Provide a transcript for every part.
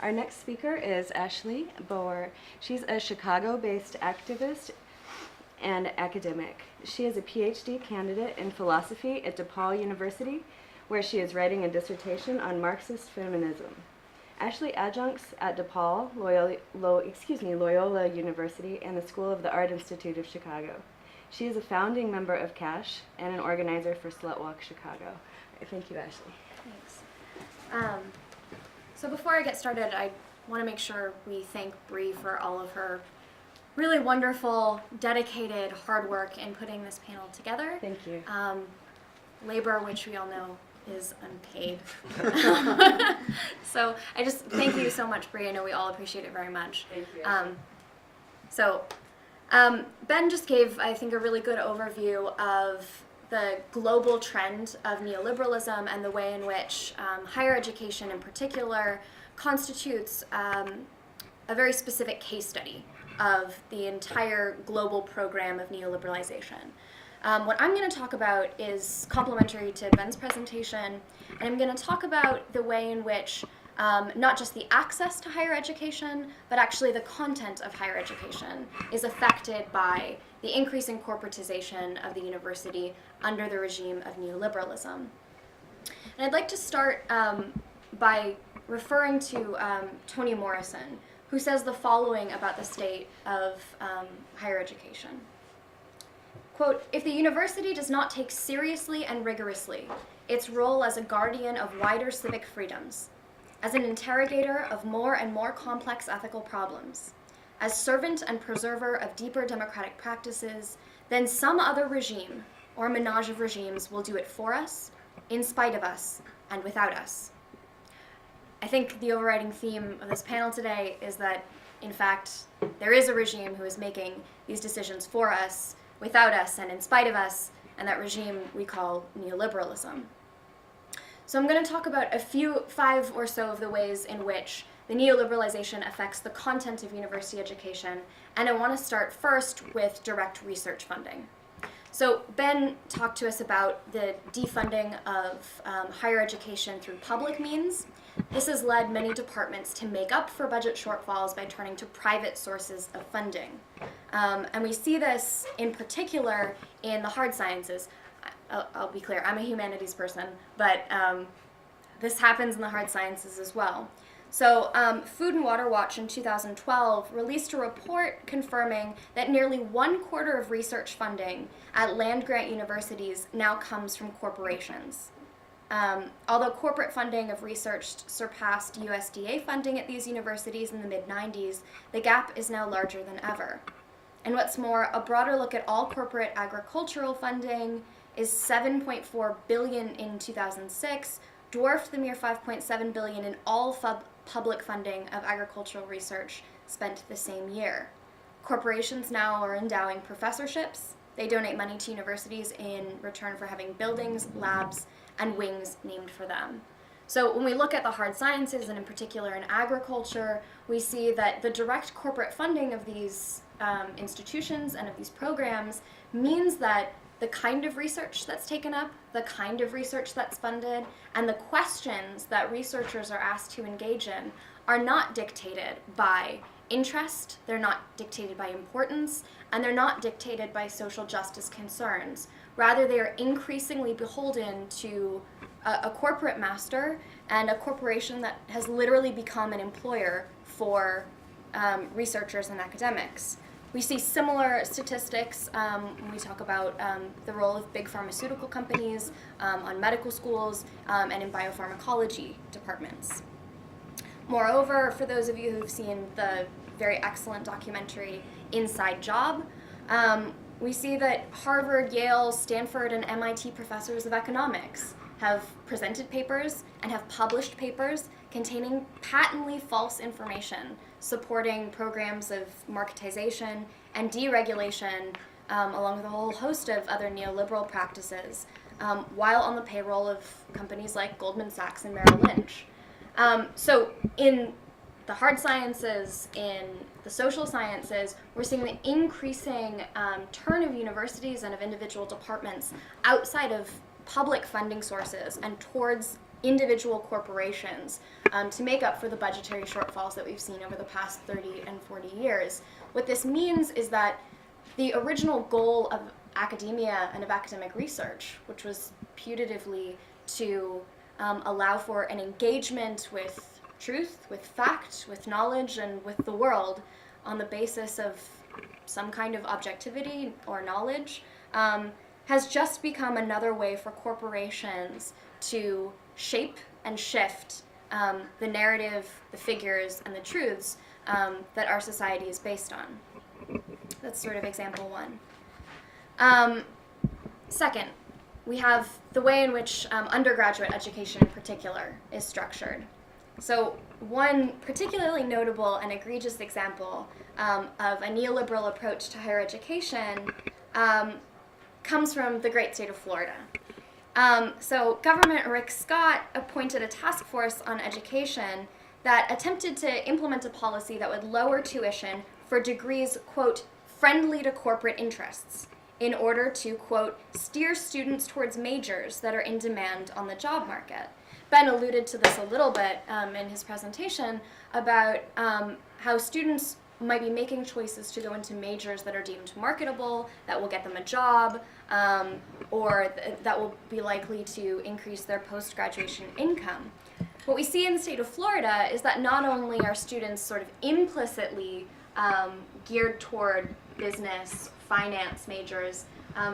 Our next speaker is Ashley Bohrer. She's a Chicago-based activist and academic. She is a PhD candidate in philosophy at DePaul University, where she is writing a dissertation on Marxist feminism. Ashley adjuncts at DePaul, Loyola University, and the School of the Art Institute of Chicago. She is a founding member of CASH and an organizer for Slutwalk Chicago. Thank you, Ashley. Thanks. So before I get started, I want to make sure we thank Bree for all of her really wonderful, dedicated, hard work in putting this panel together. Thank you. Labor, which we all know is unpaid. So I just thank you so much, Bree. I know we all appreciate it very much. Thank you. Ben just gave, I think, a really good overview of the global trend of neoliberalism and the way in which higher education in particular constitutes a very specific case study of the entire global program of neoliberalization. What I'm going to talk about is complementary to Ben's presentation, and I'm going to talk about the way in which not just the access to higher education, but actually the content of higher education is affected by the increasing corporatization of the university under the regime of neoliberalism. And I'd like to start by referring to Toni Morrison, who says the following about the state of higher education. Quote, "If the university does not take seriously and rigorously its role as a guardian of wider civic freedoms, as an interrogator of more and more complex ethical problems, as servant and preserver of deeper democratic practices, then some other regime or menage of regimes will do it for us, in spite of us, and without us." I think the overriding theme of this panel today is that, in fact, there is a regime who is making these decisions for us, without us, and in spite of us, and that regime we call neoliberalism. So I'm going to talk about five or so of the ways in which the neoliberalization affects the content of university education, and I want to start first with direct research funding. So Ben talked to us about the defunding of higher education through public means. This has led many departments to make up for budget shortfalls by turning to private sources of funding. And we see this in particular in the hard sciences. I'll be clear, I'm a humanities person, but this happens in the hard sciences as well. So Food and Water Watch in 2012 released a report confirming that nearly 1/4 of research funding at land-grant universities now comes from corporations. Although corporate funding of research surpassed USDA funding at these universities in the mid-90s, the gap is now larger than ever. And what's more, a broader look at all corporate agricultural funding is $7.4 billion in 2006, dwarfed the mere $5.7 billion in all public funding of agricultural research spent the same year. Corporations now are endowing professorships. They donate money to universities in return for having buildings, labs, and wings named for them. So when we look at the hard sciences, and in particular in agriculture, we see that the direct corporate funding of these institutions and of these programs means that the kind of research that's taken up, the kind of research that's funded, and the questions that researchers are asked to engage in are not dictated by interest, they're not dictated by importance, and they're not dictated by social justice concerns. Rather, they are increasingly beholden to a corporate master and a corporation that has literally become an employer for researchers and academics. We see similar statistics when we talk about the role of big pharmaceutical companies on medical schools and in biopharmacology departments. Moreover, for those of you who've seen the very excellent documentary Inside Job, we see that Harvard, Yale, Stanford, and MIT professors of economics have presented papers and have published papers containing patently false information supporting programs of marketization and deregulation, along with a whole host of other neoliberal practices, while on the payroll of companies like Goldman Sachs and Merrill Lynch. So in the hard sciences, in the social sciences, we're seeing the increasing turn of universities and of individual departments outside of public funding sources and towards individual corporations to make up for the budgetary shortfalls that we've seen over the past 30 and 40 years. What this means is that the original goal of academia and of academic research, which was putatively to allow for an engagement with truth, with fact, with knowledge, and with the world on the basis of some kind of objectivity or knowledge, has just become another way for corporations to shape and shift the narrative, the figures, and the truths that our society is based on. That's sort of example one. Second, we have the way in which undergraduate education in particular is structured. So one particularly notable and egregious example of a neoliberal approach to higher education comes from the great state of Florida. So Governor Rick Scott appointed a task force on education that attempted to implement a policy that would lower tuition for degrees, quote, friendly to corporate interests, in order to, quote, steer students towards majors that are in demand on the job market. Ben alluded to this a little bit in his presentation about how students might be making choices to go into majors that are deemed marketable, that will get them a job, or that will be likely to increase their post-graduation income. What we see in the state of Florida is that not only are students sort of implicitly geared toward business, finance majors,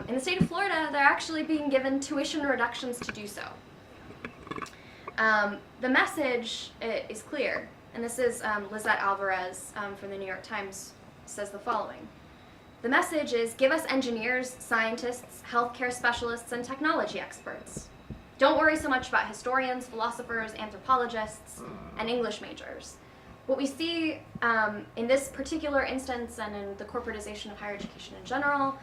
in the state of Florida, they're actually being given tuition reductions to do so. The message is clear, and this is Lizette Alvarez from the New York Times says the following. The message is, give us engineers, scientists, healthcare specialists, and technology experts. Don't worry so much about historians, philosophers, anthropologists, and English majors. What we see in this particular instance and in the corporatization of higher education in general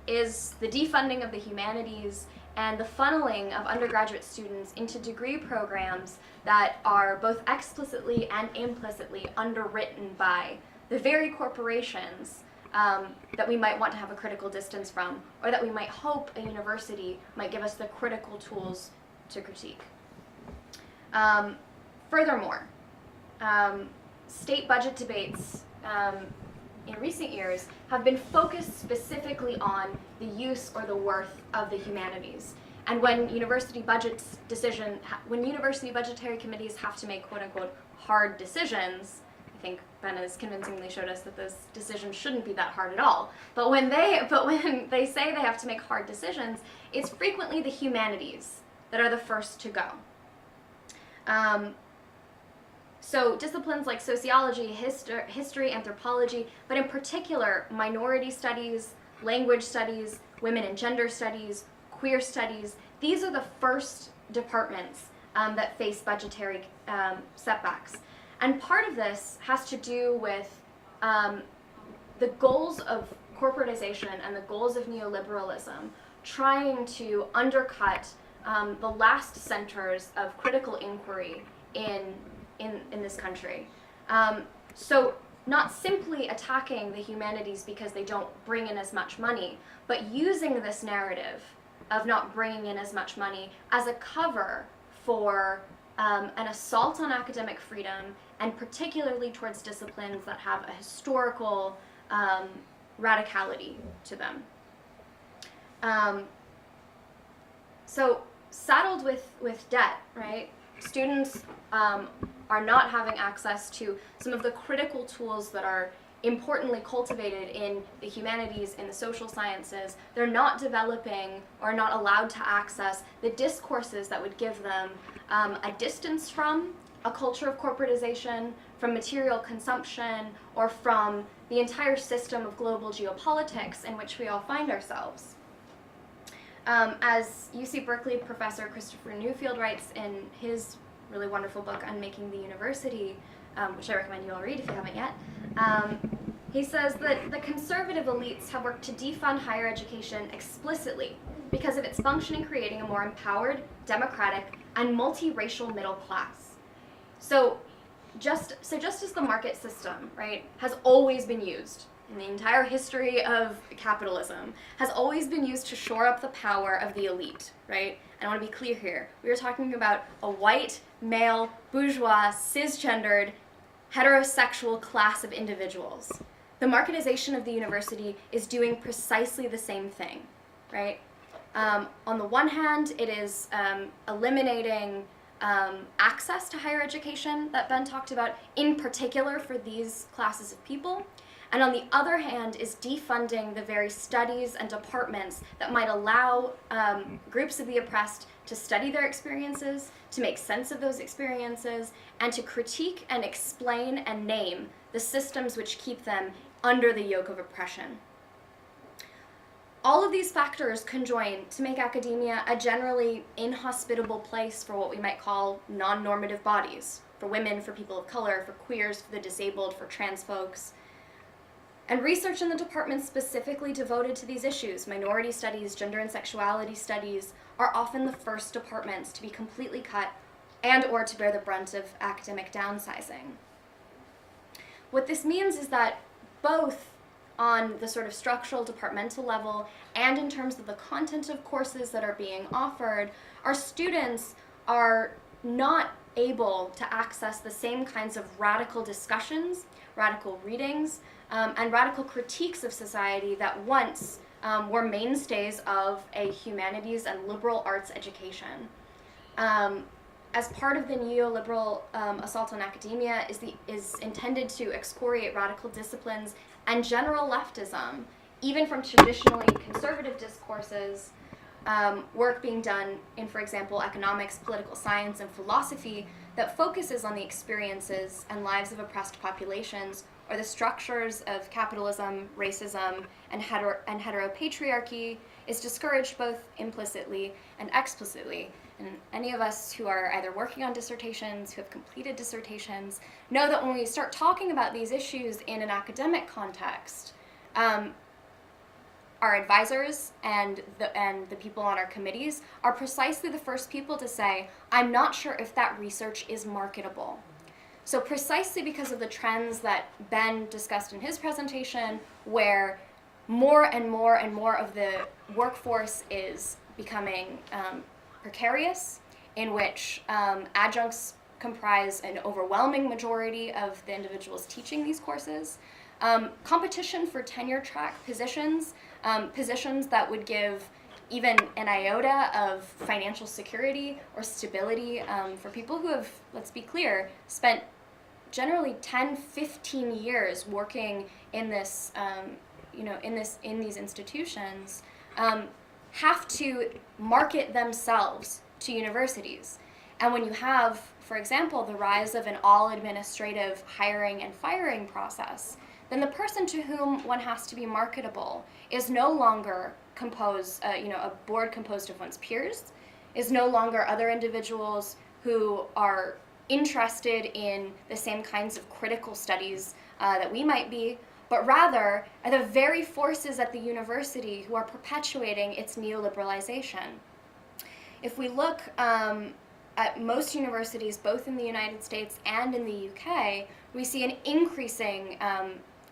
is the defunding of the humanities and the funneling of undergraduate students into degree programs that are both explicitly and implicitly underwritten by the very corporations that we might want to have a critical distance from, or that we might hope a university might give us the critical tools to critique. Furthermore, state budget debates in recent years have been focused specifically on the use or the worth of the humanities. And when university budgetary committees have to make quote unquote hard decisions, I think Ben has convincingly showed us that those decisions shouldn't be that hard at all. But when they say they have to make hard decisions, it's frequently the humanities that are the first to go. So disciplines like sociology, history, anthropology, but in particular minority studies, language studies, women and gender studies, queer studies, these are the first departments that face budgetary setbacks. And part of this has to do with the goals of corporatization and the goals of neoliberalism trying to undercut the last centers of critical inquiry in this country. So not simply attacking the humanities because they don't bring in as much money, but using this narrative of not bringing in as much money as a cover for an assault on academic freedom, and particularly towards disciplines that have a historical radicality to them. So saddled with debt, right? Students are not having access to some of the critical tools that are importantly cultivated in the humanities, in the social sciences. They're not developing or not allowed to access the discourses that would give them a distance from a culture of corporatization, from material consumption, or from the entire system of global geopolitics in which we all find ourselves. As UC Berkeley professor Christopher Newfield writes in his really wonderful book, Unmaking the University, which I recommend you all read if you haven't yet, he says that the conservative elites have worked to defund higher education explicitly because of its function in creating a more empowered, democratic, and multiracial middle class. So just as the market system, right, has always been used in the entire history of capitalism has always been used to shore up the power of the elite, right? And I want to be clear here. We are talking about a white, male, bourgeois, cisgendered, heterosexual class of individuals. The marketization of the university is doing precisely the same thing, right? On the one hand, it is eliminating access to higher education that Ben talked about, in particular for these classes of people. And on the other hand is defunding the very studies and departments that might allow groups of the oppressed to study their experiences, to make sense of those experiences, and to critique and explain and name the systems which keep them under the yoke of oppression. All of these factors conjoin to make academia a generally inhospitable place for what we might call non-normative bodies, for women, for people of color, for queers, for the disabled, for trans folks. And research in the departments specifically devoted to these issues, minority studies, gender and sexuality studies, are often the first departments to be completely cut and or to bear the brunt of academic downsizing. What this means is that both on the sort of structural departmental level and in terms of the content of courses that are being offered, our students are not able to access the same kinds of radical discussions, radical readings, and radical critiques of society that once were mainstays of a humanities and liberal arts education. As part of the neoliberal assault on academia is intended to excoriate radical disciplines and general leftism, even from traditionally conservative discourses, work being done in, for example, economics, political science, and philosophy that focuses on the experiences and lives of oppressed populations, or the structures of capitalism, racism, and heteropatriarchy, is discouraged both implicitly and explicitly. And any of us who are either working on dissertations, who have completed dissertations, know that when we start talking about these issues in an academic context, our advisors and the people on our committees are precisely the first people to say, I'm not sure if that research is marketable. So precisely because of the trends that Ben discussed in his presentation, where more and more and more of the workforce is becoming precarious, in which adjuncts comprise an overwhelming majority of the individuals teaching these courses, competition for tenure track positions, positions that would give even an iota of financial security or stability for people who have, let's be clear, spent generally 10, 15 years working in this, in these institutions, have to market themselves to universities. And when you have, for example, the rise of an all-administrative hiring and firing process, then the person to whom one has to be marketable is no longer composed, a board composed of one's peers, is no longer other individuals who are interested in the same kinds of critical studies that we might be, but rather are the very forces at the university who are perpetuating its neoliberalization. If we look at most universities, both in the United States and in the UK, we see an increasing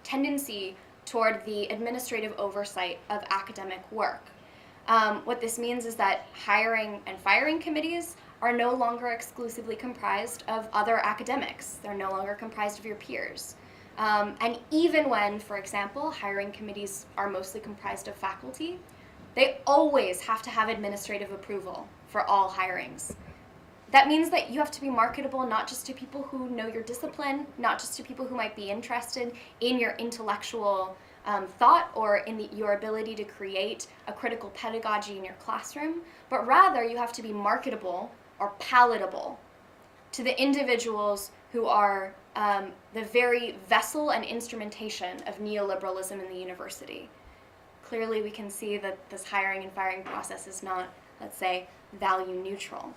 tendency toward the administrative oversight of academic work. What this means is that hiring and firing committees are no longer exclusively comprised of other academics. They're no longer comprised of your peers. And even when, for example, hiring committees are mostly comprised of faculty, they always have to have administrative approval for all hirings. That means that you have to be marketable not just to people who know your discipline, not just to people who might be interested in your intellectual thought or in your ability to create a critical pedagogy in your classroom, but rather you have to be marketable or palatable to the individuals who are the very vessel and instrumentation of neoliberalism in the university. Clearly we can see that this hiring and firing process is not, let's say, value neutral.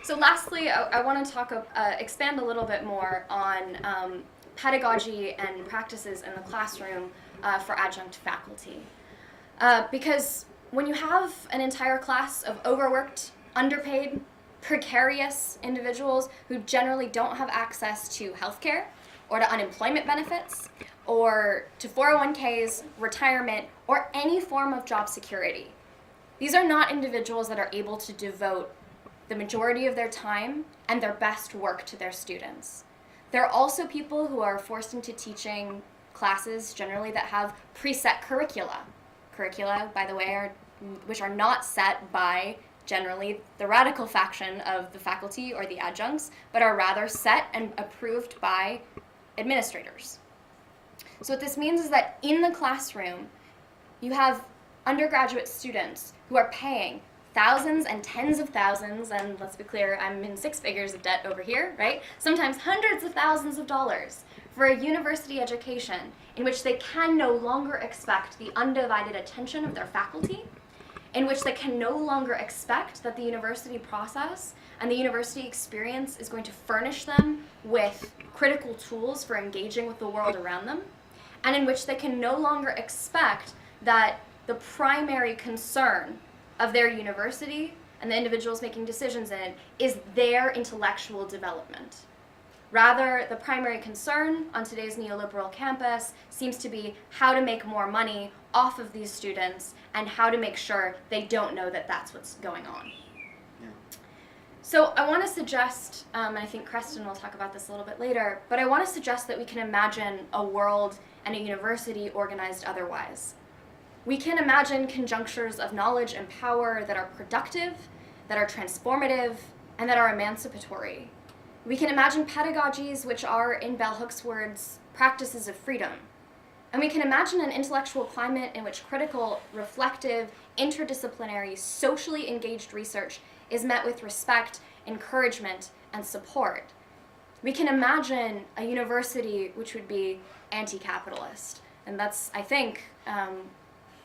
So lastly, I want to expand a little bit more on pedagogy and practices in the classroom for adjunct faculty. Because when you have an entire class of overworked, underpaid, precarious individuals who generally don't have access to healthcare or to unemployment benefits or to 401ks, retirement, or any form of job security. These are not individuals that are able to devote the majority of their time and their best work to their students. There are also people who are forced into teaching classes generally that have preset curricula. Curricula, by the way, which are not set by generally the radical faction of the faculty or the adjuncts, but are rather set and approved by administrators. So what this means is that in the classroom, you have undergraduate students who are paying thousands and tens of thousands, and let's be clear, I'm in six figures of debt over here, right? Sometimes hundreds of thousands of dollars for a university education in which they can no longer expect the undivided attention of their faculty, in which they can no longer expect that the university process and the university experience is going to furnish them with critical tools for engaging with the world around them, and in which they can no longer expect that the primary concern of their university and the individuals making decisions in it is their intellectual development. Rather, the primary concern on today's neoliberal campus seems to be how to make more money off of these students and how to make sure they don't know that that's what's going on. Yeah. So I want to suggest, and I think Creston will talk about this a little bit later, but I want to suggest that we can imagine a world and a university organized otherwise. We can imagine conjunctures of knowledge and power that are productive, that are transformative, and that are emancipatory. We can imagine pedagogies which are, in bell hooks' words, practices of freedom. And we can imagine an intellectual climate in which critical, reflective, interdisciplinary, socially engaged research is met with respect, encouragement, and support. We can imagine a university which would be anti-capitalist. And that's, I think,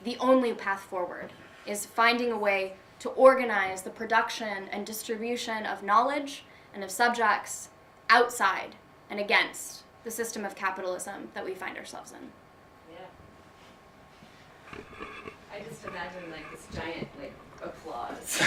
the only path forward, is finding a way to organize the production and distribution of knowledge and of subjects outside and against the system of capitalism that we find ourselves in. Yeah. I just imagine like this giant like applause.